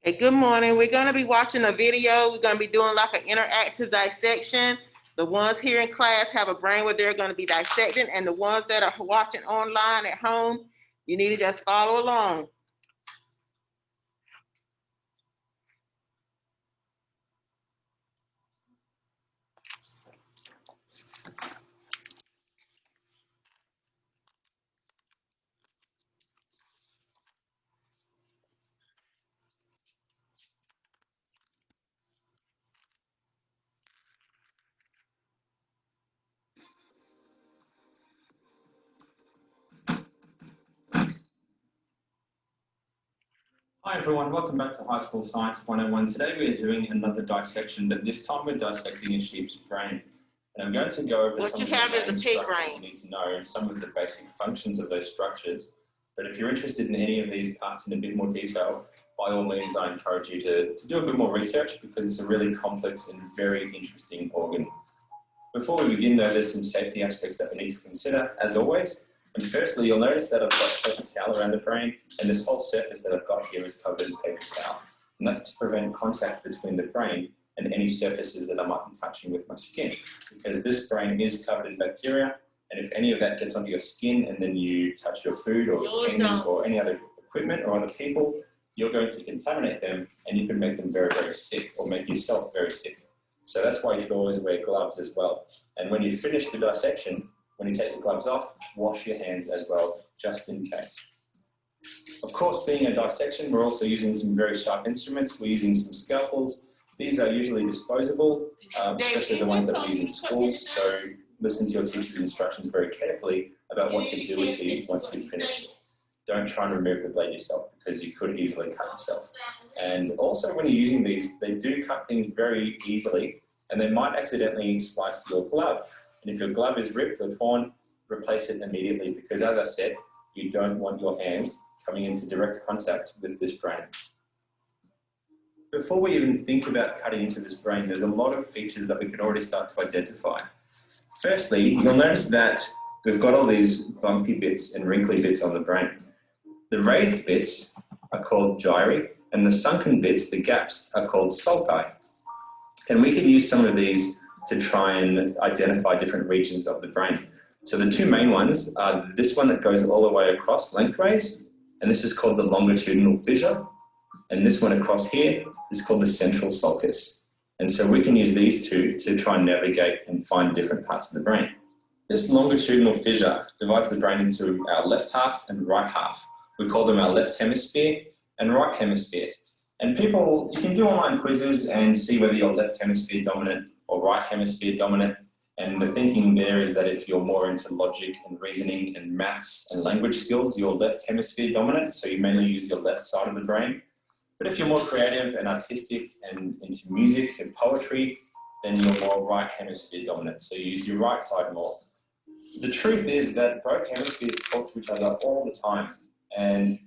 Hey, good morning. We're going to be watching a video. We're going to be doing like an interactive dissection. The ones here in class have a brain where they're going to be dissecting, and the ones that are watching online at home, you need to just follow along. Hi everyone, welcome back to High School Science 101. Today we are doing another dissection, but this time we're dissecting a sheep's brain. And I'm going to go over some of the main structures you need to know and some of the basic functions of those structures. But if you're interested in any of these parts in a bit more detail, by all means I encourage you to do a bit more research because it's a really complex and very interesting organ. Before we begin though, there's some safety aspects that we need to consider, as always. And firstly, you'll notice that I've got paper towel around the brain, and this whole surface that I've got here is covered in paper towel. And that's to prevent contact between the brain and any surfaces that I might be touching with my skin, because this brain is covered in bacteria, and if any of that gets onto your skin and then you touch your food or things or any other equipment or other people, you're going to contaminate them and you can make them very, very sick or make yourself very sick. So that's why you should always wear gloves as well. And when you finish the dissection, when you take the gloves off, wash your hands as well, just in case. Of course, being a dissection, we're also using some very sharp instruments. We're using some scalpels. These are usually disposable, especially the ones that we use in schools. So listen to your teacher's instructions very carefully about what to do with these once you've finished. Don't try and remove the blade yourself because you could easily cut yourself. And also when you're using these, they do cut things very easily and they might accidentally slice your glove. And if your glove is ripped or torn, replace it immediately because, as I said, you don't want your hands coming into direct contact with this brain. Before we even think about cutting into this brain, there's a lot of features that we can already start to identify. Firstly, you'll notice that we've got all these bumpy bits and wrinkly bits on the brain. The raised bits are called gyri, and the sunken bits, the gaps, are called sulci. And we can use some of these to try and identify different regions of the brain. So the two main ones are this one that goes all the way across lengthways, and this is called the longitudinal fissure, and this one across here is called the central sulcus. And so we can use these two to try and navigate and find different parts of the brain. This longitudinal fissure divides the brain into our left half and right half. We call them our left hemisphere and right hemisphere. And people, you can do online quizzes and see whether you're left hemisphere dominant or right hemisphere dominant. And the thinking there is that if you're more into logic and reasoning and maths and language skills, you're left hemisphere dominant. So you mainly use your left side of the brain. But if you're more creative and artistic and into music and poetry, then you're more right hemisphere dominant. So you use your right side more. The truth is that both hemispheres talk to each other all the time. And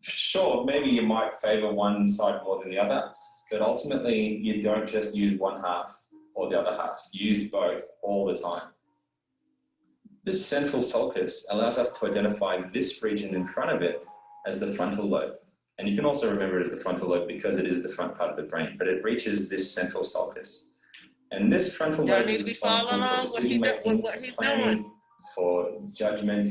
sure, maybe you might favour one side more than the other, but ultimately you don't just use one half or the other half. You use both all the time. This central sulcus allows us to identify this region in front of it as the frontal lobe. And you can also remember it as the frontal lobe because it is the front part of the brain, but it reaches this central sulcus. And this frontal lobe is responsible for decision making, for planning, for judgment,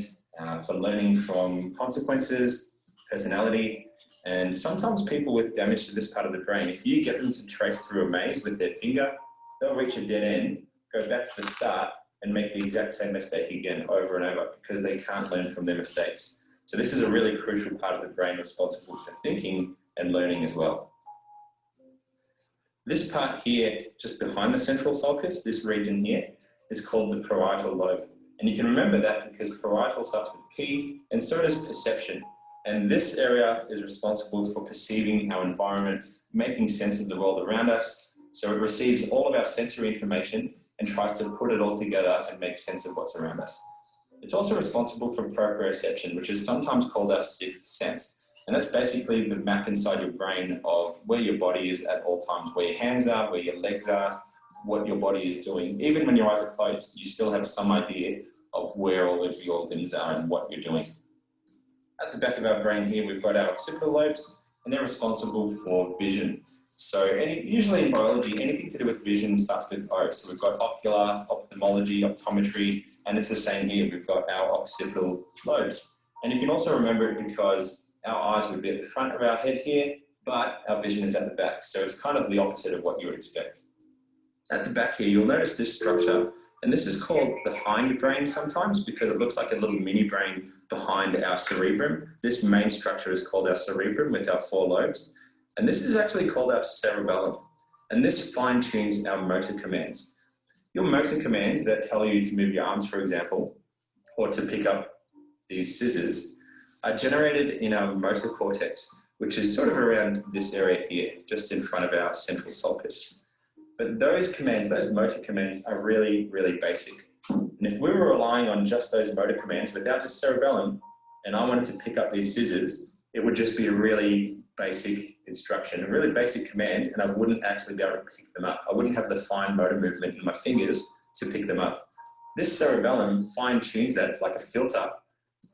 for learning from consequences, personality, and sometimes people with damage to this part of the brain, if you get them to trace through a maze with their finger, they'll reach a dead end, go back to the start, and make the exact same mistake again over and over because they can't learn from their mistakes. So this is a really crucial part of the brain responsible for thinking and learning as well. This part here, just behind the central sulcus, this region here, is called the parietal lobe. And you can remember that because parietal starts with P, and so does perception. And this area is responsible for perceiving our environment, making sense of the world around us. So it receives all of our sensory information and tries to put it all together and make sense of what's around us. It's also responsible for proprioception, which is sometimes called our sixth sense. And that's basically the map inside your brain of where your body is at all times, where your hands are, where your legs are, what your body is doing. Even when your eyes are closed, you still have some idea of where all of your limbs are and what you're doing. At the back of our brain here, we've got our occipital lobes, and they're responsible for vision. So usually in biology, anything to do with vision starts with O. So we've got ocular, ophthalmology, optometry, and it's the same here. We've got our occipital lobes. And you can also remember it because our eyes would be at the front of our head here, but our vision is at the back. So it's kind of the opposite of what you would expect. At the back here, you'll notice this structure, and this is called the hindbrain sometimes because it looks like a little mini brain behind our cerebrum. This main structure is called our cerebrum with our 4 lobes. And this is actually called our cerebellum. And this fine-tunes our motor commands. Your motor commands that tell you to move your arms, for example, or to pick up these scissors, are generated in our motor cortex, which is sort of around this area here, just in front of our central sulcus. But those commands, those motor commands, are really, really basic. And if we were relying on just those motor commands without the cerebellum, and I wanted to pick up these scissors, it would just be a really basic instruction, a really basic command, and I wouldn't actually be able to pick them up. I wouldn't have the fine motor movement in my fingers to pick them up. This cerebellum fine-tunes that. It's like a filter.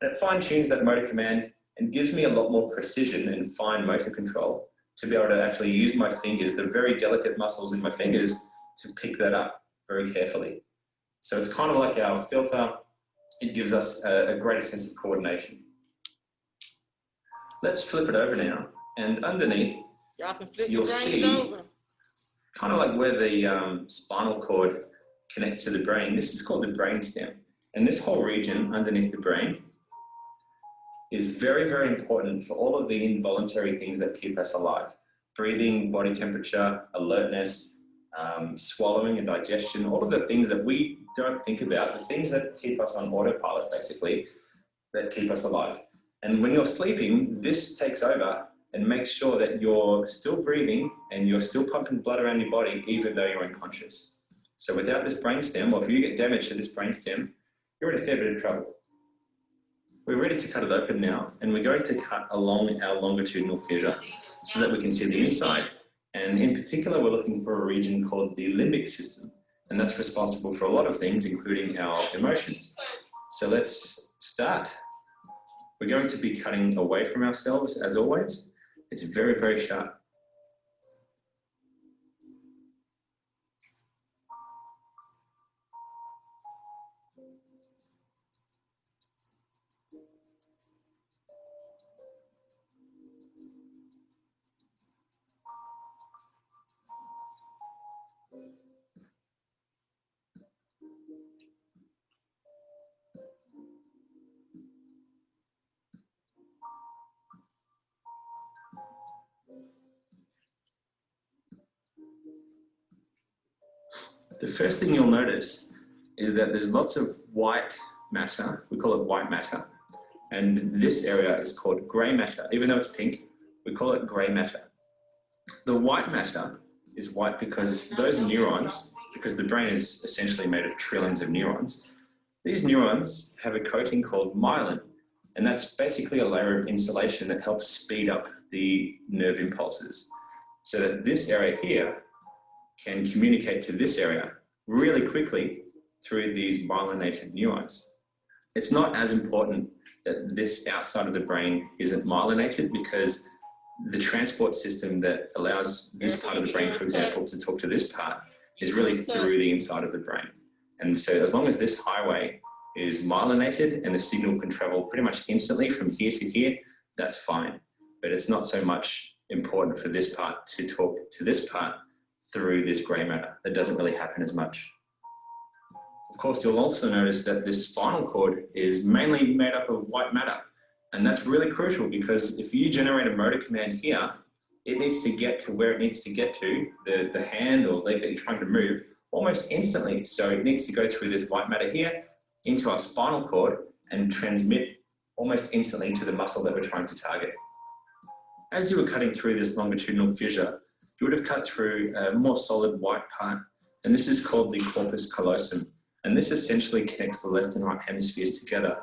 And it fine-tunes that motor command and gives me a lot more precision and fine motor control to be able to actually use my fingers, the very delicate muscles in my fingers, to pick that up very carefully. So it's kind of like our filter. It gives us a greater sense of coordination. Let's flip it over now, and underneath, you'll see kind of like where the spinal cord connects to the brain. This is called the brainstem, and this whole region underneath the brain is very, very important for all of the involuntary things that keep us alive. Breathing, body temperature, alertness, swallowing and digestion, all of the things that we don't think about, the things that keep us on autopilot, basically, that keep us alive. And when you're sleeping, this takes over and makes sure that you're still breathing and you're still pumping blood around your body, even though you're unconscious. So without this brainstem, or if you get damage to this brainstem, you're in a fair bit of trouble. We're ready to cut it open now, and we're going to cut along our longitudinal fissure so that we can see the inside. And in particular, we're looking for a region called the limbic system, and that's responsible for a lot of things, including our emotions. So let's start. We're going to be cutting away from ourselves, as always. It's very, very sharp. The first thing you'll notice is that there's lots of white matter. We call it white matter. And this area is called grey matter. Even though it's pink, we call it grey matter. The white matter is white because those neurons, because the brain is essentially made of trillions of neurons, these neurons have a coating called myelin. And that's basically a layer of insulation that helps speed up the nerve impulses. So that this area here can communicate to this area really quickly through these myelinated neurons. It's not as important that this outside of the brain isn't myelinated because the transport system that allows this part of the brain, for example, to talk to this part is really through the inside of the brain. And so as long as this highway is myelinated and the signal can travel pretty much instantly from here to here, that's fine. But it's not so much important for this part to talk to this part through this grey matter. That doesn't really happen as much. Of course, you'll also notice that this spinal cord is mainly made up of white matter. And that's really crucial because if you generate a motor command here, it needs to get to where it needs to get to, the hand or leg that you're trying to move, almost instantly. So it needs to go through this white matter here into our spinal cord and transmit almost instantly to the muscle that we're trying to target. As you were cutting through this longitudinal fissure, you would have cut through a more solid white part, and this is called the corpus callosum. And this essentially connects the left and right hemispheres together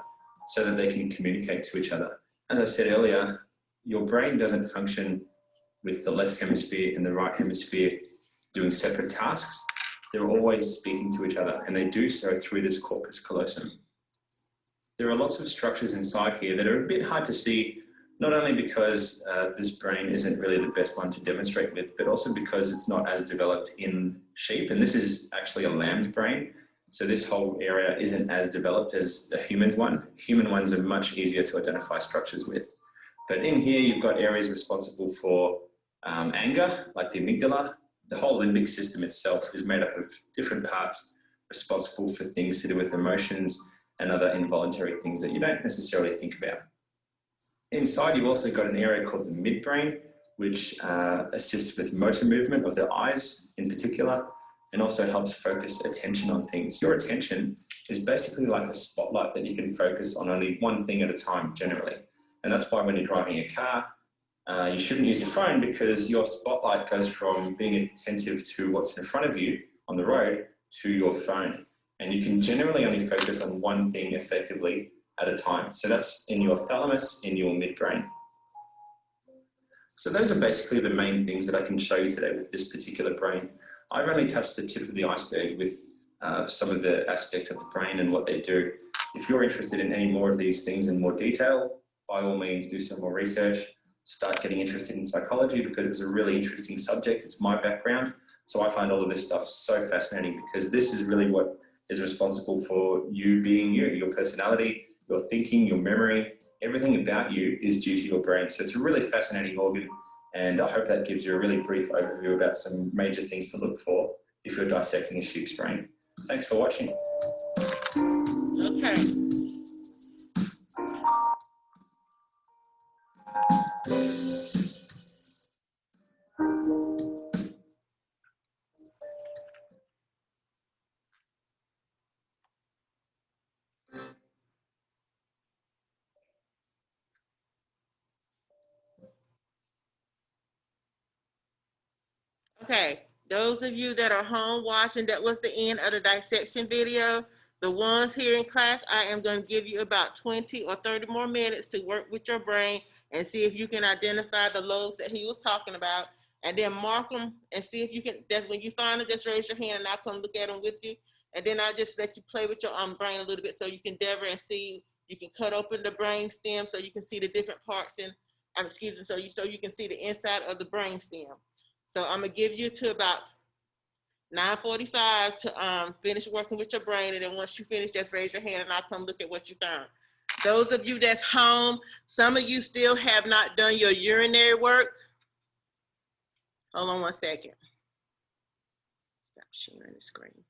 so that they can communicate to each other. As I said earlier, your brain doesn't function with the left hemisphere and the right hemisphere doing separate tasks. They're always speaking to each other, and they do so through this corpus callosum. There are lots of structures inside here that are a bit hard to see not only because this brain isn't really the best one to demonstrate with, but also because it's not as developed in sheep. And this is actually a lambed brain. So this whole area isn't as developed as the human's one. Human ones are much easier to identify structures with. But in here, you've got areas responsible for anger, like the amygdala. The whole limbic system itself is made up of different parts responsible for things to do with emotions and other involuntary things that you don't necessarily think about. Inside, you've also got an area called the midbrain, which assists with motor movement of the eyes in particular, and also helps focus attention on things. Your attention is basically like a spotlight that you can focus on only one thing at a time generally. And that's why when you're driving a car, you shouldn't use your phone, because your spotlight goes from being attentive to what's in front of you on the road to your phone. And you can generally only focus on one thing effectively at a time. So that's in your thalamus, in your midbrain. So those are basically the main things that I can show you today with this particular brain. I've only touched the tip of the iceberg with some of the aspects of the brain and what they do. If you're interested in any more of these things in more detail, by all means do some more research, start getting interested in psychology, because it's a really interesting subject. It's my background. So I find all of this stuff so fascinating, because this is really what is responsible for you being you, your personality, your thinking, your memory, everything about you is due to your brain. So it's a really fascinating organ, and I hope that gives you a really brief overview about some major things to look for if you're dissecting a sheep's brain. Thanks for watching. Okay. Okay, those of you that are home watching, that was the end of the dissection video. The ones here in class, I am going to give you about 20 or 30 more minutes to work with your brain and see if you can identify the lobes that he was talking about, and then mark them and see if you can. That's when you find them, just raise your hand and I'll come look at them with you. And then I'll just let you play with your brain a little bit so you can endeavor and see. You can cut open the brain stem so you can see the different parts and excuse me, so you can see the inside of the brain stem. So I'm gonna give you to about 9:45 to finish working with your brain, and then once you finish, just raise your hand and I'll come look at what you found. Those of you that's home, some of you still have not done your urinary work. Hold on one second. Stop sharing the screen.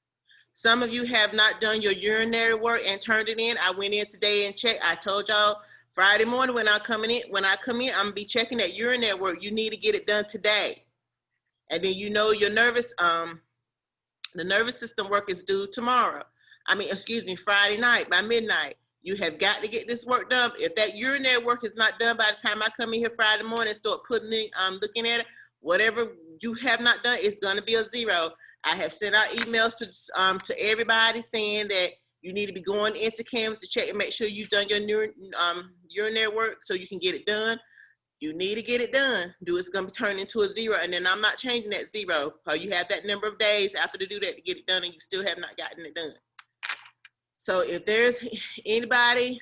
Some of you have not done your urinary work and turned it in. I went in today and checked. I told y'all Friday morning when I come in, I'm gonna be checking that urinary work. You need to get it done today. And then you know your the nervous system work is due tomorrow. Friday night by midnight. You have got to get this work done. If that urinary work is not done by the time I come in here Friday morning and start looking at it, whatever you have not done, it's gonna be a zero. I have sent out emails to everybody saying that you need to be going into Canvas to check and make sure you've done your urinary work so you can get it done. You need to get it done. It's going to be turned into a zero, and then I'm not changing that zero. You have that number of days after to do that to get it done, and you still have not gotten it done. So if there's anybody